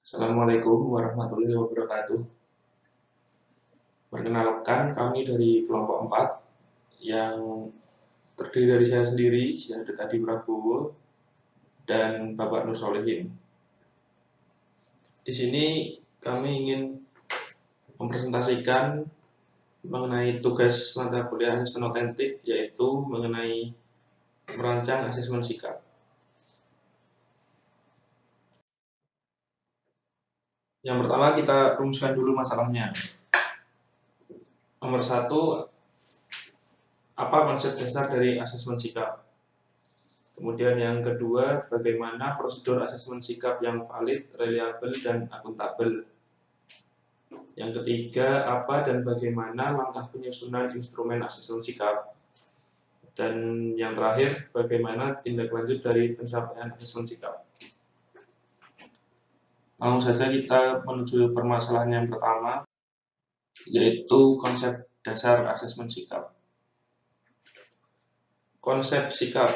Assalamualaikum warahmatullahi wabarakatuh. Perkenalkan, kami dari kelompok 4 yang terdiri dari saya sendiri, Syahadat Adi Prabowo, dan Bapak Nur Solihin. Di sini kami ingin mempresentasikan mengenai tugas mata kuliah asesmen otentik, yaitu mengenai merancang asesmen sikap. Yang pertama kita rumuskan dulu masalahnya. Nomor 1, apa konsep dasar dari asesmen sikap? Kemudian yang kedua, bagaimana prosedur asesmen sikap yang valid, reliabel, dan akuntabel. Yang ketiga, apa dan bagaimana langkah penyusunan instrumen asesmen sikap. Dan yang terakhir, bagaimana tindak lanjut dari pencapaian asesmen sikap. Langsung saja kita menuju permasalahan yang pertama, yaitu konsep dasar asesmen sikap. Konsep sikap,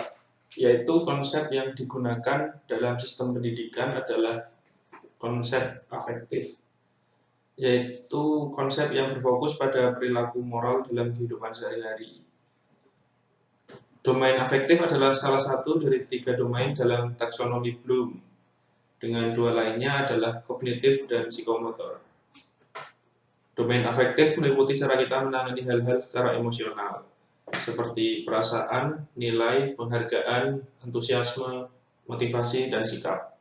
yaitu konsep yang digunakan dalam sistem pendidikan adalah konsep afektif, yaitu konsep yang berfokus pada perilaku moral dalam kehidupan sehari-hari. Domain afektif adalah salah satu dari 3 domain dalam taksonomi Bloom, dengan 2 lainnya adalah kognitif dan psikomotor. Domain afektif meliputi cara kita menangani hal-hal secara emosional, seperti perasaan, nilai, penghargaan, antusiasme, motivasi, dan sikap.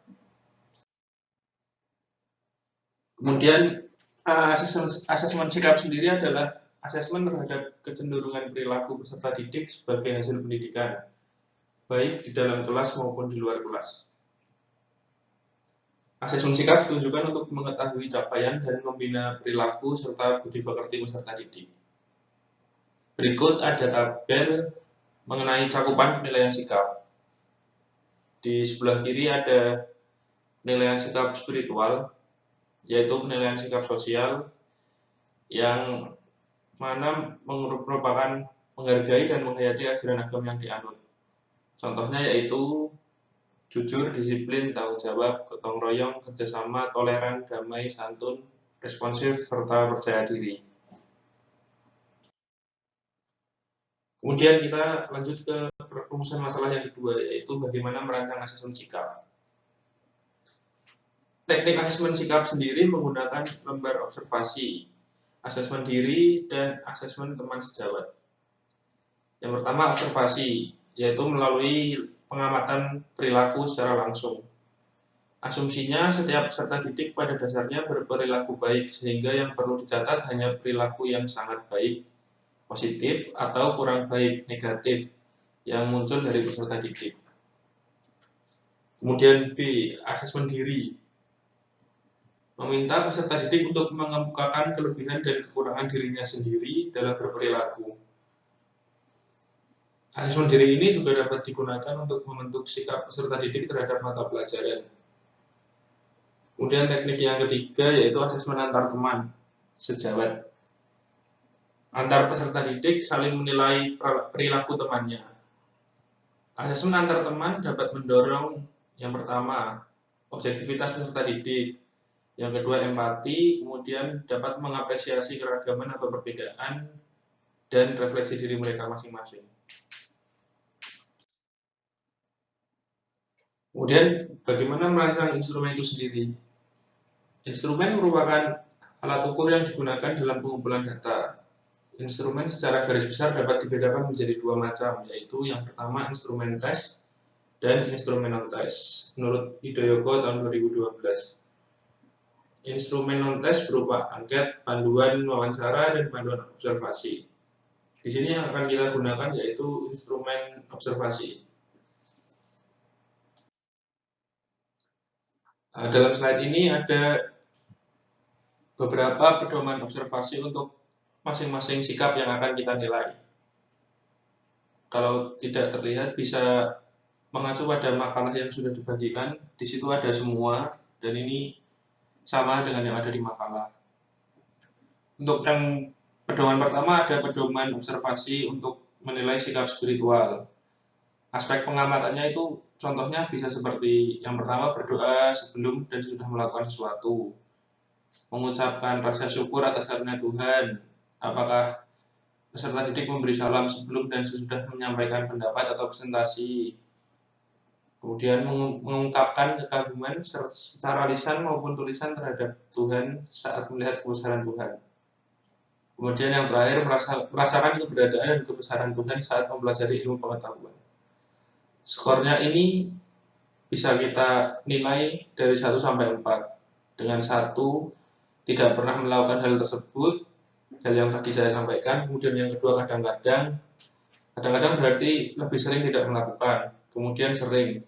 Kemudian asesmen sikap sendiri adalah asesmen terhadap kecenderungan perilaku peserta didik sebagai hasil pendidikan, baik di dalam kelas maupun di luar kelas. Asesmen sikap ditujukan untuk mengetahui capaian dan membina perilaku serta budi pekerti peserta didik. Berikut ada tabel mengenai cakupan penilaian sikap. Di sebelah kiri ada penilaian sikap spiritual, yaitu penilaian sikap sosial yang mana merupakan menghargai dan menghayati ajaran agama yang dianut. Contohnya yaitu jujur, disiplin, tanggung jawab, gotong royong, kerjasama, toleran, damai, santun, responsif, serta percaya diri. Kemudian kita lanjut ke perumusan masalah yang kedua, yaitu bagaimana merancang asesmen sikap. Teknik asesmen sikap sendiri menggunakan lembar observasi, asesmen diri, dan asesmen teman sejawat. Yang pertama observasi, yaitu melalui pengamatan perilaku secara langsung. Asumsinya setiap peserta didik pada dasarnya berperilaku baik, sehingga yang perlu dicatat hanya perilaku yang sangat baik, positif, atau kurang baik, negatif, yang muncul dari peserta didik. Kemudian B, asesmen diri. Meminta peserta didik untuk mengemukakan kelebihan dan kekurangan dirinya sendiri dalam berperilaku. Asesmen diri ini juga dapat digunakan untuk membentuk sikap peserta didik terhadap mata pelajaran. Kemudian teknik yang ketiga yaitu asesmen antar teman sejawat. Antar peserta didik saling menilai perilaku temannya. Asesmen antar teman dapat mendorong yang pertama objektivitas peserta didik, yang kedua empati, kemudian dapat mengapresiasi keragaman atau perbedaan dan refleksi diri mereka masing-masing. Kemudian bagaimana merancang instrumen itu sendiri? Instrumen merupakan alat ukur yang digunakan dalam pengumpulan data. Instrumen secara garis besar dapat dibedakan menjadi 2 macam, yaitu yang pertama instrumen tes dan instrumen non-tes, menurut Widoyoko tahun 2012. Instrumen non-tes berupa angket, panduan wawancara, dan panduan observasi. Di sini yang akan kita gunakan yaitu instrumen observasi. Dalam slide ini ada beberapa pedoman observasi untuk masing-masing sikap yang akan kita nilai. Kalau tidak terlihat bisa mengacu pada makalah yang sudah dibagikan. Di situ ada semua dan ini sama dengan yang ada di makalah. Untuk yang pedoman pertama ada pedoman observasi untuk menilai sikap spiritual. Aspek pengamatannya itu contohnya bisa seperti yang pertama berdoa sebelum dan sudah melakukan sesuatu, mengucapkan rasa syukur atas karunia Tuhan, apakah peserta didik memberi salam sebelum dan sesudah menyampaikan pendapat atau presentasi, kemudian mengungkapkan kekaguman secara lisan maupun tulisan terhadap Tuhan saat melihat kebesaran Tuhan. Kemudian yang terakhir, merasakan keberadaan dan kebesaran Tuhan saat mempelajari ilmu pengetahuan. Skornya ini bisa kita nilai dari 1 sampai 4. Dengan 1, tidak pernah melakukan hal tersebut, hal yang tadi saya sampaikan. Kemudian yang kedua, kadang-kadang berarti lebih sering tidak melakukan. Kemudian sering.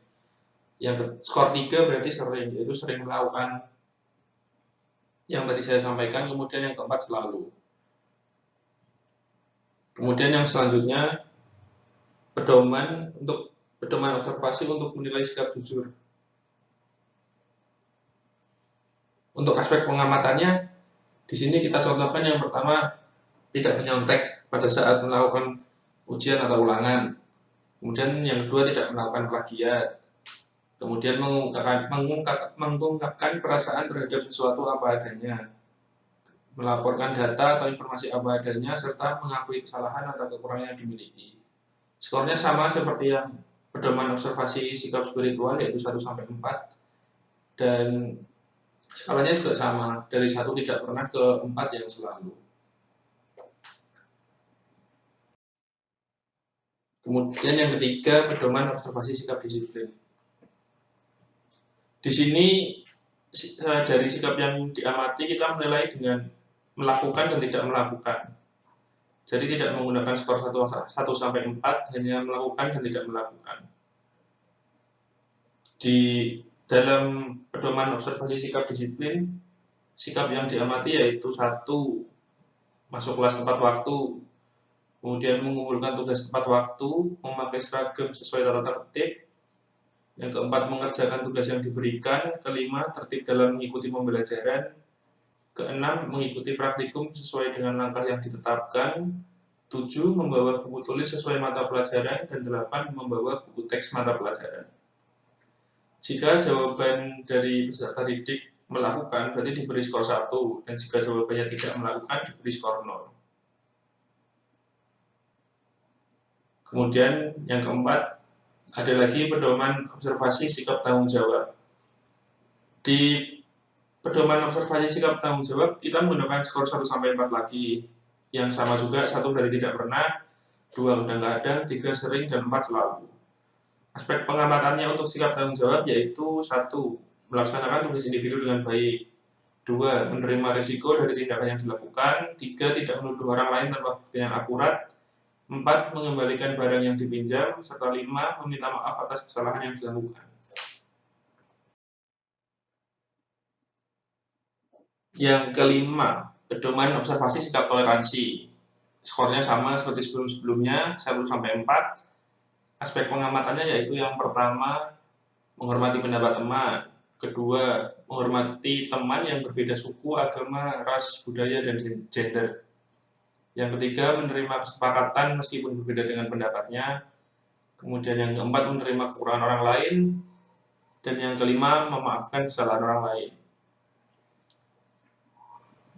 Yang skor 3 berarti sering, yaitu sering melakukan yang tadi saya sampaikan. Kemudian yang keempat, selalu. Kemudian yang selanjutnya, pedoman observasi untuk menilai sikap jujur. Untuk aspek pengamatannya, di sini kita contohkan yang pertama, tidak menyontek pada saat melakukan ujian atau ulangan. Kemudian yang kedua, tidak melakukan plagiat. Kemudian mengungkapkan perasaan terhadap sesuatu apa adanya. Melaporkan data atau informasi apa adanya, serta mengakui kesalahan atau kekurangan yang dimiliki. Skornya sama seperti yang pedoman observasi sikap spiritual, yaitu 1 sampai 4. Dan skalanya juga sama, dari 1 tidak pernah ke 4 yang selalu. Kemudian yang ketiga, pedoman observasi sikap disiplin. Di sini dari sikap yang diamati kita menilai dengan melakukan dan tidak melakukan. Jadi tidak menggunakan skor 1 sampai 4, hanya melakukan dan tidak melakukan. Di dalam pedoman observasi sikap disiplin, sikap yang diamati yaitu 1, masuk kelas tepat waktu, kemudian mengumpulkan tugas tepat waktu, memakai seragam sesuai tata tertib. Yang keempat, mengerjakan tugas yang diberikan. Kelima, tertib dalam mengikuti pembelajaran. Keenam, mengikuti praktikum sesuai dengan langkah yang ditetapkan. 7, membawa buku tulis sesuai mata pelajaran. Dan 8, membawa buku teks mata pelajaran. Jika jawaban dari peserta didik melakukan, berarti diberi skor 1. Dan jika jawabannya tidak melakukan, diberi skor 0. Kemudian yang keempat, ada lagi pedoman observasi sikap tanggung jawab. Di pedoman observasi sikap tanggung jawab, kita menggunakan skor 1 sampai 4 lagi. Yang sama juga, 1 berarti tidak pernah, 2 kadang-kadang, 3 sering, dan 4 selalu. Aspek pengamatannya untuk sikap tanggung jawab yaitu 1, melaksanakan tugas individu dengan baik. 2, menerima risiko dari tindakan yang dilakukan. 3, tidak menuduh orang lain tanpa bukti yang akurat. 4, mengembalikan barang yang dipinjam. Serta 5, meminta maaf atas kesalahan yang dilakukan. Yang kelima, pedoman observasi sikap toleransi. Skornya sama seperti sebelum-sebelumnya, 1 sampai 4. Aspek pengamatannya yaitu yang pertama, menghormati pendapat teman. Kedua, menghormati teman yang berbeda suku, agama, ras, budaya, dan gender. Yang ketiga, menerima kesepakatan meskipun berbeda dengan pendapatnya. Kemudian yang keempat, menerima kekurangan orang lain. Dan yang kelima, memaafkan kesalahan orang lain.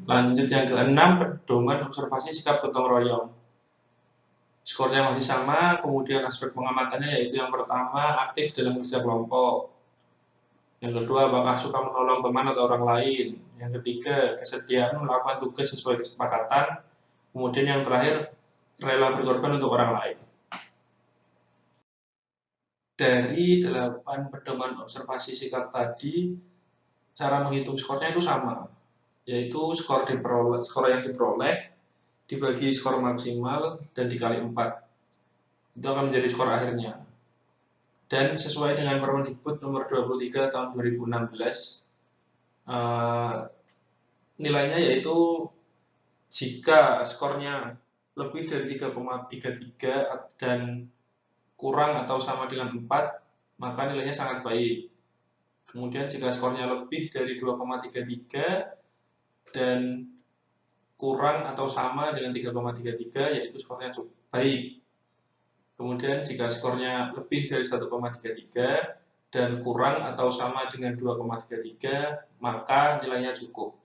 Lanjut yang keenam, pedoman observasi sikap gotong royong. Skornya masih sama, kemudian aspek pengamatannya yaitu yang pertama, aktif dalam kerja kelompok. Yang kedua, apakah suka menolong teman atau orang lain. Yang ketiga, kesediaan melakukan tugas sesuai kesepakatan. Kemudian yang terakhir, rela berkorban untuk orang lain. Dari 8 pedoman observasi sikap tadi, cara menghitung skornya itu sama, yaitu skor yang diperoleh dibagi skor maksimal dan dikali 4. Itu akan menjadi skor akhirnya. Dan sesuai dengan Permendikbud nomor 23 tahun 2016, nilainya yaitu jika skornya lebih dari 3,33 dan kurang atau sama dengan 4, maka nilainya sangat baik. Kemudian jika skornya lebih dari 2,33 dan kurang atau sama dengan 3,33, yaitu skornya cukup baik. Kemudian jika skornya lebih dari 1,33 dan kurang atau sama dengan 2,33, maka nilainya cukup.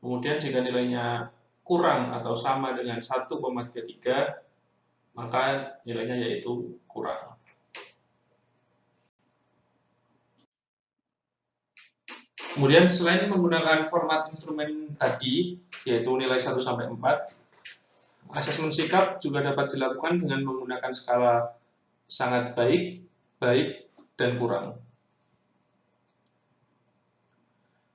Kemudian jika nilainya kurang atau sama dengan 1,33, maka nilainya yaitu kurang. Kemudian selain menggunakan format instrumen tadi, yaitu nilai 1-4, asesmen sikap juga dapat dilakukan dengan menggunakan skala sangat baik, baik, dan kurang.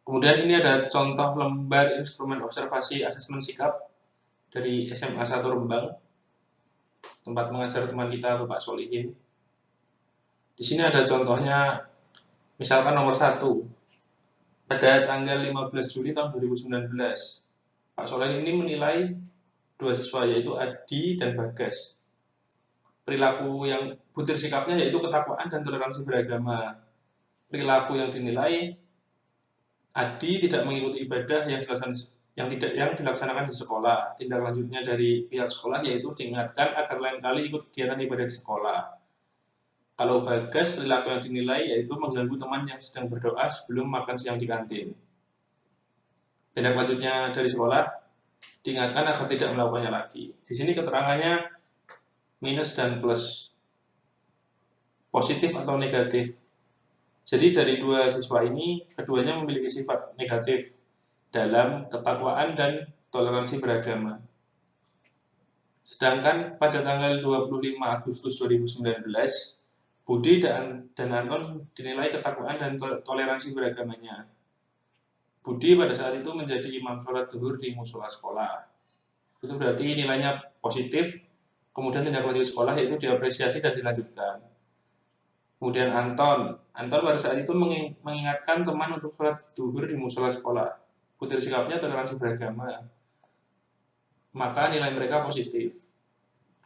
Kemudian ini ada contoh lembar instrumen observasi asesmen sikap dari SMA 1 Rembang, tempat mengajar teman kita Bapak Solihin. Di sini ada contohnya, misalkan nomor 1. Pada tanggal 15 Juli tahun 2019, Pak Solihin ini menilai 2 siswa, yaitu Adi dan Bagas. Perilaku yang butir sikapnya yaitu ketakwaan dan toleransi beragama. Perilaku yang dinilai, Adi tidak mengikuti ibadah yang dilaksanakan di sekolah. Tindak lanjutnya dari pihak sekolah yaitu diingatkan agar lain kali ikut kegiatan ibadah di sekolah. Kalau Bagas, perilaku yang dinilai yaitu mengganggu teman yang sedang berdoa sebelum makan siang di kantin. Tindak lanjutnya dari sekolah, diingatkan agar tidak melakukannya lagi. Di sini keterangannya minus dan plus, positif atau negatif. Jadi dari 2 siswa ini, keduanya memiliki sifat negatif dalam ketakwaan dan toleransi beragama. Sedangkan pada tanggal 25 Agustus 2019, Budi dan Anton dinilai ketakwaan dan toleransi beragamanya. Budi pada saat itu menjadi imam sholat zuhur di musola sekolah. Itu berarti nilainya positif, kemudian tindak lanjut sekolah yaitu diapresiasi dan dilanjutkan. Kemudian Anton pada saat itu mengingatkan teman untuk sholat zuhur di musola sekolah. Butir sikapnya toleransi beragama, maka nilai mereka positif.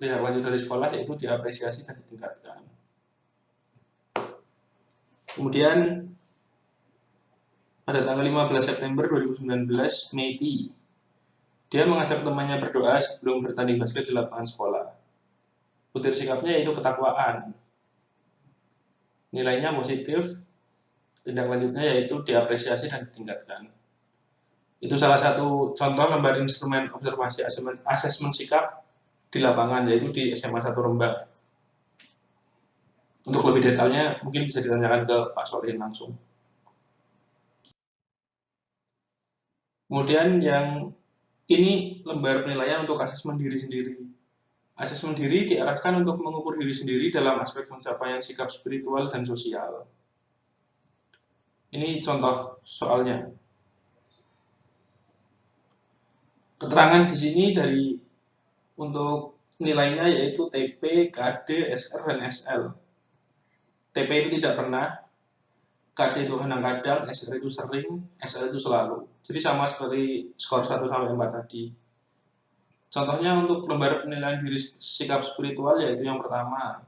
Tindak lanjut dari sekolah yaitu diapresiasi dan ditingkatkan. Kemudian pada tanggal 15 September 2019, Meiti, dia mengajak temannya berdoa sebelum bertanding basket di lapangan sekolah. Butir sikapnya yaitu ketakwaan. Nilainya positif, tindak lanjutnya yaitu diapresiasi dan ditingkatkan. Itu salah satu contoh lembar instrumen observasi asesmen sikap di lapangan, yaitu di SMA 1 Rembang. Untuk lebih detailnya mungkin bisa ditanyakan ke Pak Solihin langsung. Kemudian yang ini lembar penilaian untuk asesmen diri sendiri. Asesmen diri diarahkan untuk mengukur diri sendiri dalam aspek pencapaian sikap spiritual dan sosial. Ini contoh soalnya. Keterangan di sini dari untuk nilainya yaitu TP, KD, SR, dan SL. TP itu tidak pernah, KD itu kadang-kadang, SR itu sering, SL itu selalu. Jadi sama seperti skor 1-4 tadi. Contohnya untuk lembar penilaian diri sikap spiritual yaitu yang pertama.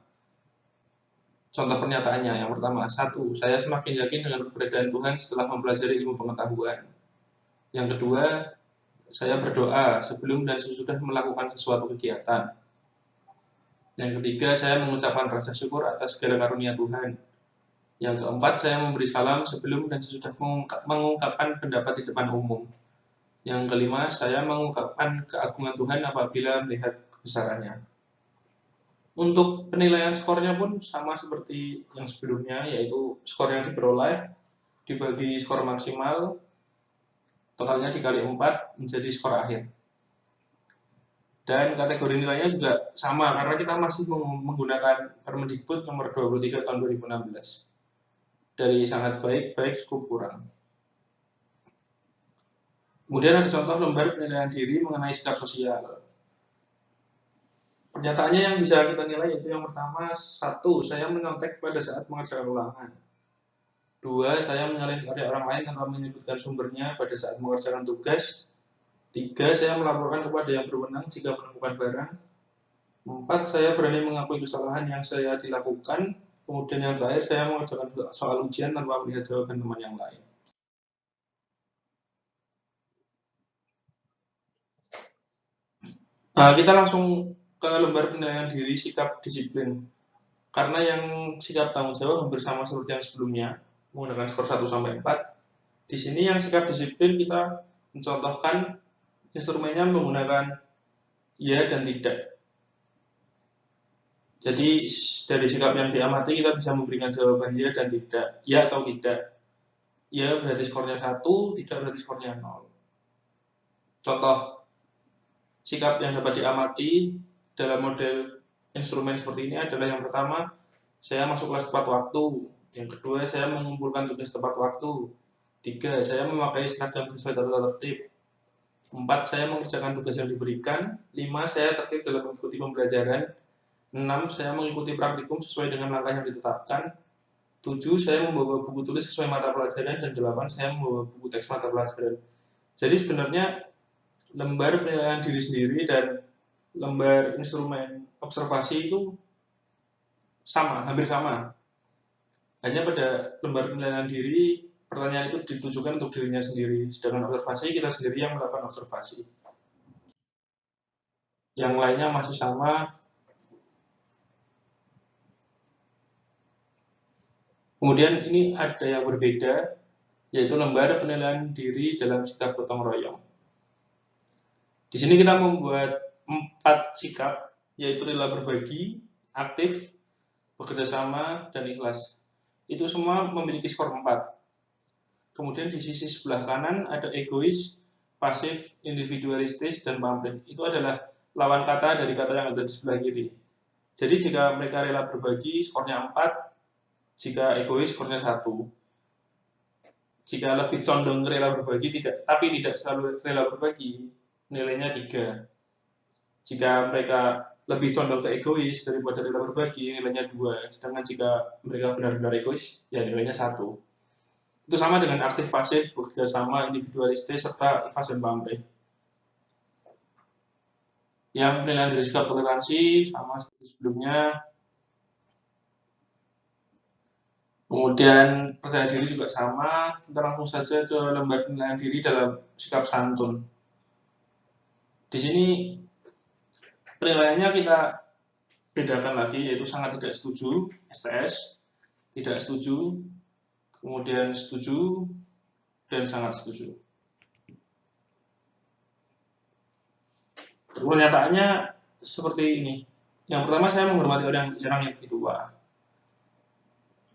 Contoh pernyataannya, yang pertama, 1. Saya semakin yakin dengan keberadaan Tuhan setelah mempelajari ilmu pengetahuan. Yang kedua, saya berdoa sebelum dan sesudah melakukan sesuatu kegiatan. Yang ketiga, saya mengucapkan rasa syukur atas segala karunia Tuhan. Yang keempat, saya memberi salam sebelum dan sesudah mengungkapkan pendapat di depan umum. Yang kelima, saya mengungkapkan keagungan Tuhan apabila melihat kebesarannya. Untuk penilaian skornya pun sama seperti yang sebelumnya, yaitu skor yang diperoleh dibagi skor maksimal, totalnya dikali 4 menjadi skor akhir. Dan kategori nilainya juga sama, karena kita masih menggunakan Permendikbud nomor 23 tahun 2016. Dari sangat baik, cukup kurang. Kemudian ada contoh lembar penilaian diri mengenai sikap sosial. Pernyataannya yang bisa kita nilai yaitu yang pertama, 1. Saya menyontek pada saat mengerjakan ulangan. 2. Saya menyalin karya orang lain tanpa menyebutkan sumbernya pada saat mengerjakan tugas. 3. Saya melaporkan kepada yang berwenang jika menemukan barang. 4. Saya berani mengakui kesalahan yang saya dilakukan. Kemudian yang terakhir, saya mengerjakan soal ujian tanpa melihat jawaban teman yang lain. Kita langsung ke lembar penilaian diri sikap disiplin. Karena yang sikap tanggung jawab hampir sama seperti yang sebelumnya, menggunakan skor 1 sampai 4. Di sini yang sikap disiplin kita mencontohkan instrumennya menggunakan ya dan tidak. Jadi dari sikap yang diamati kita bisa memberikan jawaban ya dan tidak, ya atau tidak. Ya berarti skornya 1, tidak berarti skornya 0. Contoh sikap yang dapat diamati dalam model instrumen seperti ini adalah yang pertama, saya masuk kelas tepat waktu. Yang kedua, saya mengumpulkan tugas tepat waktu. 3, saya memakai seragam sesuai tata tertib. 4, saya mengerjakan tugas yang diberikan. 5, saya tertib dalam mengikuti pembelajaran. 6, saya mengikuti praktikum sesuai dengan langkah yang ditetapkan. 7, saya membawa buku tulis sesuai mata pelajaran. Dan 8, saya membawa buku teks mata pelajaran. Jadi sebenarnya lembar penilaian diri sendiri dan lembar instrumen observasi itu sama, hampir sama. Hanya pada lembar penilaian diri, pertanyaan itu ditujukan untuk dirinya sendiri. Sedangkan observasi, kita sendiri yang melakukan observasi. Yang lainnya masih sama. Kemudian ini ada yang berbeda, yaitu lembar penilaian diri dalam sikap gotong royong. Di sini kita membuat 4 sikap, yaitu rela berbagi, aktif, bekerja sama, dan ikhlas. Itu semua memiliki skor 4. Kemudian di sisi sebelah kanan ada egois, pasif, individualistis, dan pamrih. Itu adalah lawan kata dari kata yang ada di sebelah kiri. Jadi jika mereka rela berbagi, skornya 4. Jika egois, skornya 1. Jika lebih condong rela berbagi, tapi tidak selalu rela berbagi, nilainya 3. Jika mereka lebih condong ke egois daripada rela berbagi, nilainya 2. Sedangkan jika mereka benar-benar egois, ya nilainya 1. Itu sama dengan aktif pasif, bekerja sama, individualistis, serta ikhlas dan pamrih. Yang penilaian dari sikap toleransi sama seperti sebelumnya. Kemudian percaya diri juga sama. Kita langsung saja ke lembar penilaian diri dalam sikap santun. Di sini penilaiannya kita bedakan lagi, yaitu sangat tidak setuju, STS, tidak setuju, kemudian setuju, dan sangat setuju. Pernyataannya seperti ini. Yang pertama, saya menghormati orang yang lebih tua.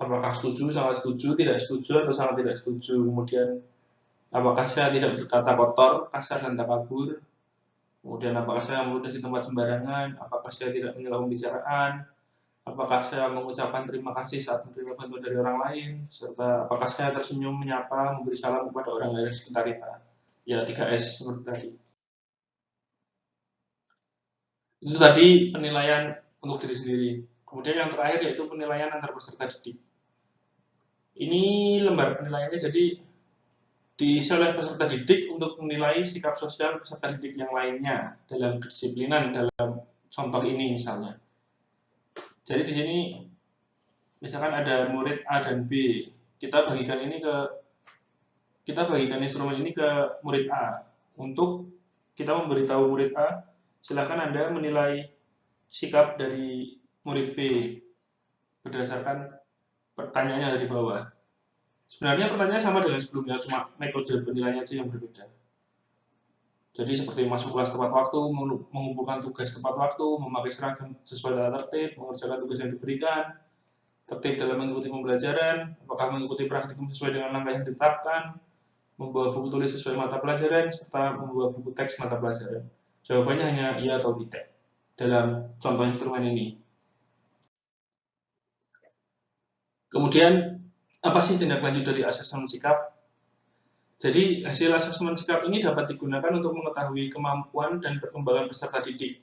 Apakah setuju, sangat setuju, tidak setuju, atau sangat tidak setuju. Kemudian, apakah saya tidak berkata kotor, kasar, dan takabur. Kemudian, apakah saya meludah di tempat sembarangan. Apakah saya tidak menyela pembicaraan. Apakah saya mengucapkan terima kasih saat menerima bantuan dari orang lain. Serta apakah saya tersenyum, menyapa, memberi salam kepada orang lain di sekitar kita. Ya, 3S seperti tadi. Itu tadi penilaian untuk diri sendiri. Kemudian yang terakhir yaitu penilaian antar peserta didik. Ini lembar penilaiannya jadi diisi oleh peserta didik untuk menilai sikap sosial peserta didik yang lainnya dalam kedisiplinan dalam contoh ini misalnya. Jadi di sini misalkan ada murid A dan B, kita bagikan instrumen ini ke murid A untuk kita memberitahu murid A, silakan Anda menilai sikap dari murid B berdasarkan pertanyaannya ada di bawah. Sebenarnya pertanyaannya sama dengan sebelumnya, cuma metode penilaiannya aja yang berbeda. Jadi seperti masuk kelas tepat waktu, mengumpulkan tugas tepat waktu, memakai seragam sesuai tata tertib, mengerjakan tugas yang diberikan, tertib dalam mengikuti pembelajaran, apakah mengikuti praktikum sesuai dengan langkah yang ditetapkan, membawa buku tulis sesuai mata pelajaran, serta membawa buku teks mata pelajaran. Jawabannya hanya iya atau tidak dalam contoh instrumen ini. Kemudian, apa sih tindak lanjut dari asesmen sikap? Jadi, hasil asesmen sikap ini dapat digunakan untuk mengetahui kemampuan dan perkembangan peserta didik,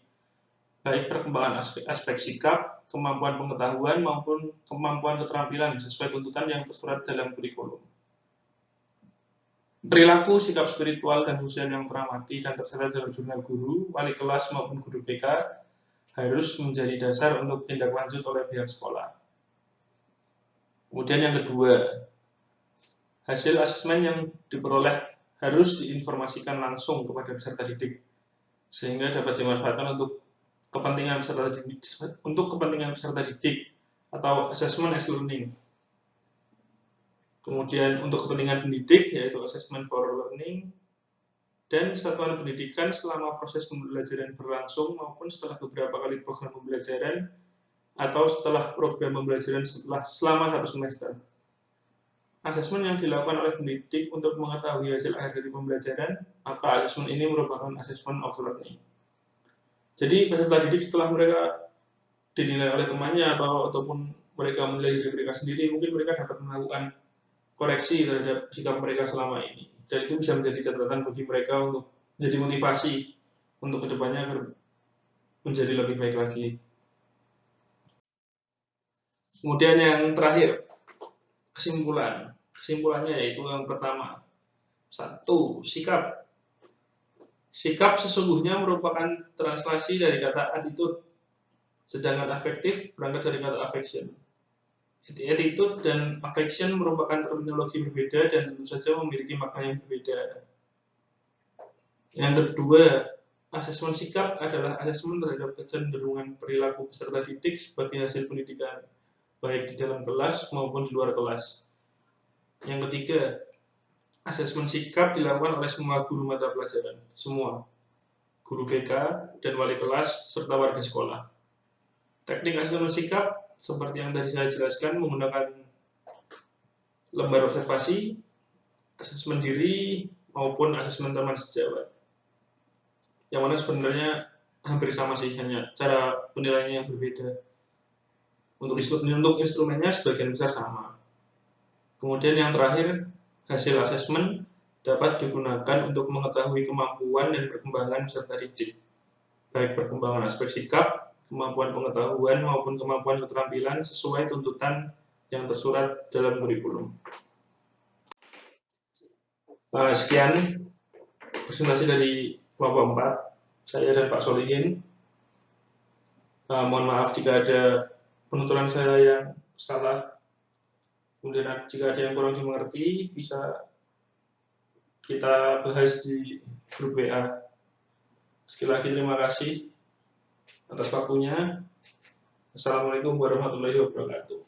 baik perkembangan aspek sikap, kemampuan pengetahuan, maupun kemampuan keterampilan sesuai tuntutan yang tersurat dalam kurikulum. Perilaku, sikap spiritual, dan sosial yang teramati dan terserat dalam jurnal guru, wali kelas, maupun guru BK harus menjadi dasar untuk tindak lanjut oleh pihak sekolah. Kemudian yang kedua, hasil asesmen yang diperoleh harus diinformasikan langsung kepada peserta didik, sehingga dapat dimanfaatkan untuk kepentingan peserta didik, atau assessment as learning. Kemudian untuk kepentingan pendidik yaitu assessment for learning, dan satuan pendidikan selama proses pembelajaran berlangsung maupun setelah beberapa kali program pembelajaran atau setelah program pembelajaran selama 1 semester. Asesmen yang dilakukan oleh pendidik untuk mengetahui hasil akhir dari pembelajaran, maka asesmen ini merupakan assessment of learning. Jadi peserta didik setelah mereka dinilai oleh temannya ataupun mereka menilai diri mereka sendiri, mungkin mereka dapat melakukan koreksi terhadap sikap mereka selama ini. Dan itu bisa menjadi catatan bagi mereka untuk menjadi motivasi untuk kedepannya agar menjadi lebih baik lagi. Kemudian yang terakhir, kesimpulan. Kesimpulannya yaitu yang pertama, 1. Sikap. Sikap sesungguhnya merupakan translasi dari kata attitude, sedangkan afektif berangkat dari kata affection. Attitude dan affection merupakan terminologi berbeda dan tentu saja memiliki makna yang berbeda. Yang kedua, asesmen sikap adalah asesmen terhadap kecenderungan perilaku peserta didik sebagai hasil pendidikan, baik di dalam kelas maupun di luar kelas. Yang ketiga, asesmen sikap dilakukan oleh semua guru mata pelajaran, semua guru BK dan wali kelas serta warga sekolah. Teknik asesmen sikap seperti yang tadi saya jelaskan menggunakan lembar observasi, asesmen diri, maupun asesmen teman sejawat. Yang mana sebenarnya hampir sama sih, hanya cara penilaiannya yang berbeda. Untuk instrumennya sebagian besar sama. Kemudian yang terakhir, hasil asesmen dapat digunakan untuk mengetahui kemampuan dan perkembangan peserta didik, baik perkembangan aspek sikap, kemampuan pengetahuan maupun kemampuan keterampilan sesuai tuntutan yang tersurat dalam kurikulum. Sekian presentasi dari kelompok 4, saya dan Pak Solihin. Mohon maaf jika ada penuturan saya yang salah. Kemudian jika ada yang kurang dimengerti, bisa kita bahas di grup WA. Sekali lagi terima kasih atas waktunya. Assalamualaikum warahmatullahi wabarakatuh.